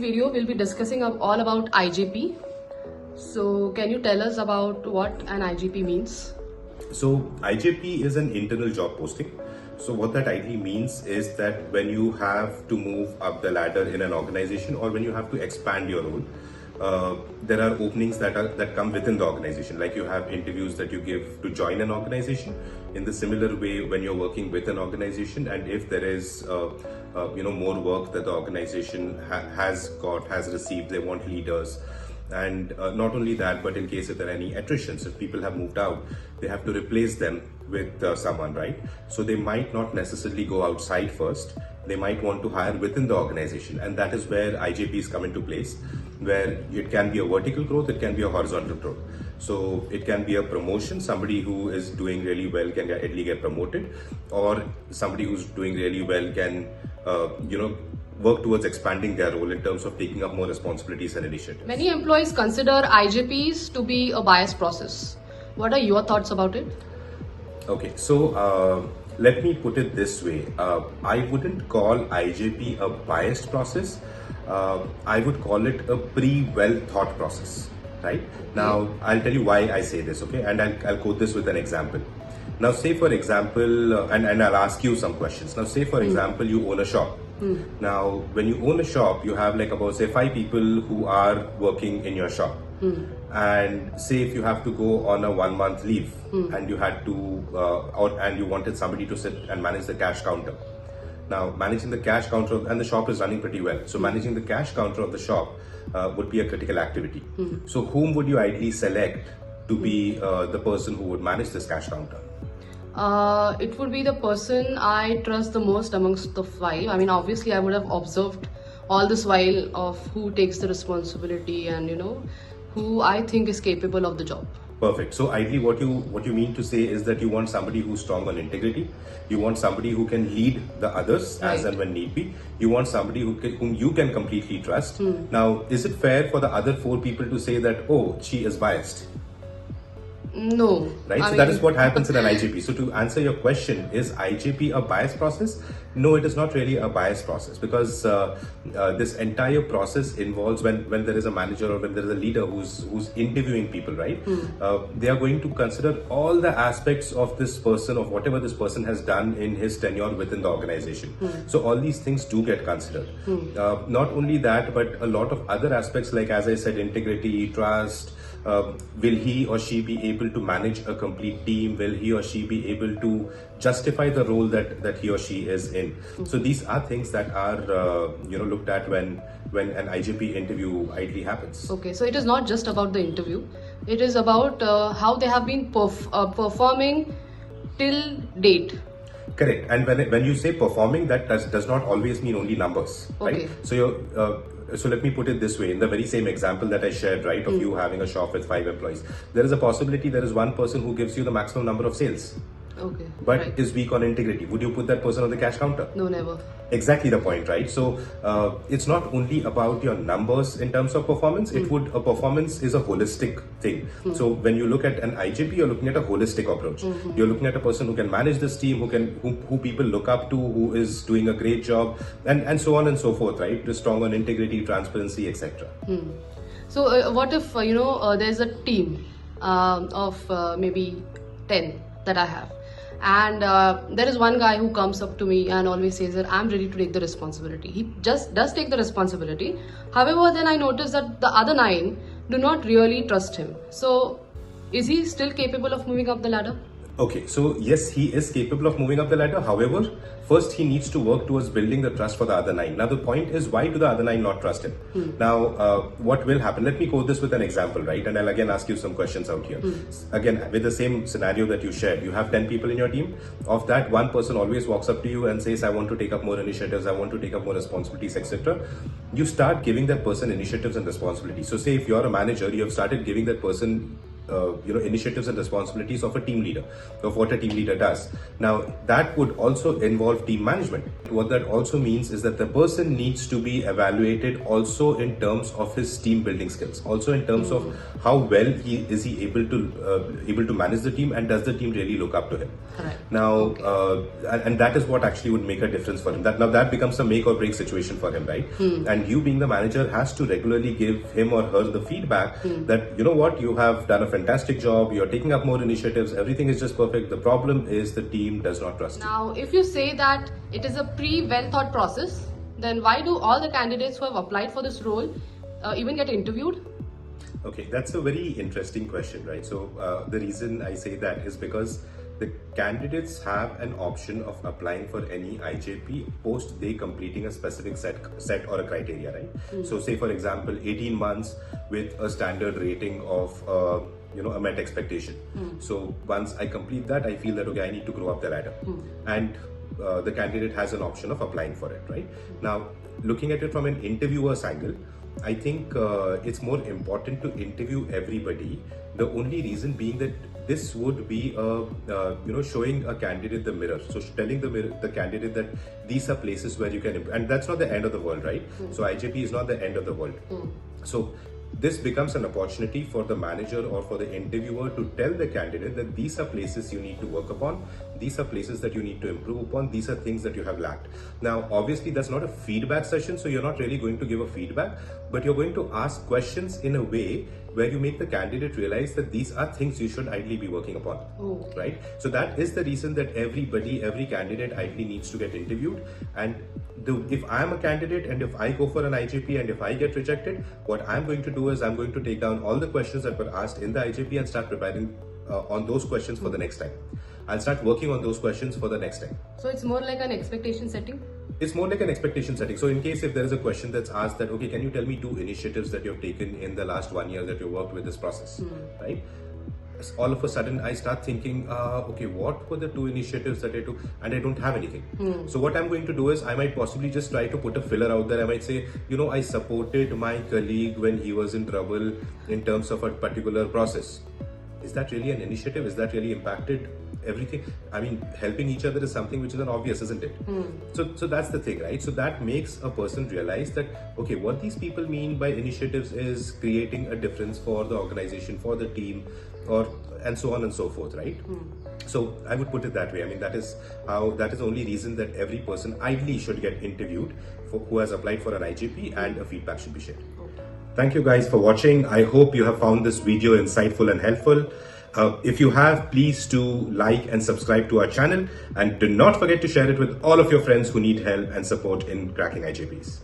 video, we'll be discussing all about IJP. So, can you tell us about what an IJP means? So IJP is an internal job posting. So what that ideally means is that when you have to move up the ladder in an organization or when you have to expand your role, there are openings that come within the organization. Like you have interviews that you give to join an organization. In the similar way, when you're working with an organization, and if there is more work that the organization has received, they want leaders. And not only that, but in case if there are any attritions, if people have moved out, they have to replace them with someone, right? So they might not necessarily go outside first. They might want to hire within the organization, and that is where IJPs come into place, where it can be a vertical growth, it can be a horizontal growth. So it can be a promotion. Somebody who is doing really well can ideally get promoted, or somebody who's doing really well can work towards expanding their role in terms of taking up more responsibilities and initiatives. Many employees consider IJPs to be a biased process. What are your thoughts about it? Okay, so let me put it this way. I wouldn't call IJP a biased process. I would call it a well thought process, right? Now, I'll tell you why I say this, okay? And I'll quote this with an example. Now, say for example, and I'll ask you some questions. Now, say for example, you own a shop. Now, when you own a shop, you have like about say 5 people who are working in your shop. And say if you have to go on a 1-month leave and you had to, and you wanted somebody to sit and manage the cash counter. Now, managing the cash counter, and the shop is running pretty well. So managing the cash counter of the shop would be a critical activity. So whom would you ideally select to be the person who would manage this cash counter? It would be the person I trust the most amongst the 5. I mean, obviously, I would have observed all this while of who takes the responsibility and who I think is capable of the job. Perfect. So ideally, what you mean to say is that you want somebody who's strong on integrity. You want somebody who can lead the others as and when need be. You want somebody whom you can completely trust. Now, is it fair for the other 4 people to say that, oh, she is biased? No. Right? So that is what happens in an IJP. So to answer your question, is IJP a biased process? No, it is not really a biased process, because this entire process involves when there is a manager or when there is a leader who's interviewing people, right? They are going to consider all the aspects of this person, of whatever this person has done in his tenure within the organization. So all these things do get considered. Not only that, but a lot of other aspects, like as I said, integrity, trust. Will he or she be able to manage a complete team? Will he or she be able to justify the role that he or she is in? So these are things that are looked at when an IJP interview ideally happens. Okay, so it is not just about the interview. It is about how they have been performing till date. Correct. And when you say performing, that does not always mean only numbers, right? So let me put it this way. In the very same example that I shared, right, of you having a shop with 5 employees, there is a possibility there is one person who gives you the maximum number of sales. Okay. But is weak on integrity. Would you put that person on the cash counter? No, never. Exactly the point, right? So it's not only about your numbers in terms of performance. A performance is a holistic thing. So when you look at an IJP, you're looking at a holistic approach. You're looking at a person who can manage this team, who people look up to, who is doing a great job, and so on and so forth, right? Just strong on integrity, transparency, etc. So what if there's a team of maybe 10 that I have, and there is one guy who comes up to me and always says that I'm ready to take the responsibility. He just does take the responsibility. However, then I notice that the other 9 do not really trust him. So is he still capable of moving up the ladder? Okay, so yes, he is capable of moving up the ladder. However, first he needs to work towards building the trust for the other 9. Now the point is, why do the other 9 not trust him? Now, what will happen? Let me quote this with an example, right? And I'll again ask you some questions out here. Again, with the same scenario that you shared, you have 10 people in your team. Of that, one person always walks up to you and says, I want to take up more initiatives, I want to take up more responsibilities, etc. You start giving that person initiatives and responsibilities. So say if you're a manager, you have started giving that person initiatives and responsibilities of a team leader, of what a team leader does. Now that would also involve team management. What that also means is that the person needs to be evaluated also in terms of his team building skills, also in terms of how well he is able to manage the team, and does the team really look up to him. Correct. Now and that is what actually would make a difference for him. That becomes a make or break situation for him, right? And you being the manager has to regularly give him or her the feedback that, you know what, you have done a fantastic job, you're taking up more initiatives, everything is just perfect. The problem is the team does not trust you. Now, if you say that it is a well thought process, then why do all the candidates who have applied for this role even get interviewed? Okay, that's a very interesting question, right? So the reason I say that is because the candidates have an option of applying for any IJP post they completing a specific set or a criteria, right? So say for example, 18 months with a standard rating of a met expectation. So once I complete that, I feel that okay, I need to grow up the ladder, and the candidate has an option of applying for it, right? Now, looking at it from an interviewer's angle, I think it's more important to interview everybody. The only reason being that this would be showing a candidate the mirror. So telling the candidate that these are places where you can improve. And that's not the end of the world, right? So IJP is not the end of the world. So this becomes an opportunity for the manager or for the interviewer to tell the candidate that these are places you need to work upon, these are places that you need to improve upon, these are things that you have lacked. Now, obviously, that's not a feedback session, so you're not really going to give a feedback, but you're going to ask questions in a way where you make the candidate realize that these are things you should ideally be working upon, right? So that is the reason that every candidate ideally needs to get interviewed. And if I'm a candidate and if I go for an IJP and if I get rejected, what I'm going to do is I'm going to take down all the questions that were asked in the IJP and start preparing on those questions for the next time. I'll start working on those questions for the next time. So it's more like an expectation setting? It's more like an expectation setting. So in case if there is a question that's asked that, okay, can you tell me 2 initiatives that you've taken in the last 1 year that you worked with this process, right? All of a sudden I start thinking, okay, what were the 2 initiatives that I took, and I don't have anything. So what I'm going to do is I might possibly just try to put a filler out there. I might say, I supported my colleague when he was in trouble in terms of a particular process. Is that really an initiative? Is that really impacted everything? I mean, helping each other is something which is an obvious, isn't it? So that's the thing, right? So that makes a person realize that, okay, what these people mean by initiatives is creating a difference for the organization, for the team, and so on and so forth, right? So I would put it that way. I mean, that is the only reason that every person ideally should get interviewed who has applied for an IJP, and a feedback should be shared. Thank you guys for watching. I hope you have found this video insightful and helpful. If you have, please do like and subscribe to our channel, and do not forget to share it with all of your friends who need help and support in cracking IJPs.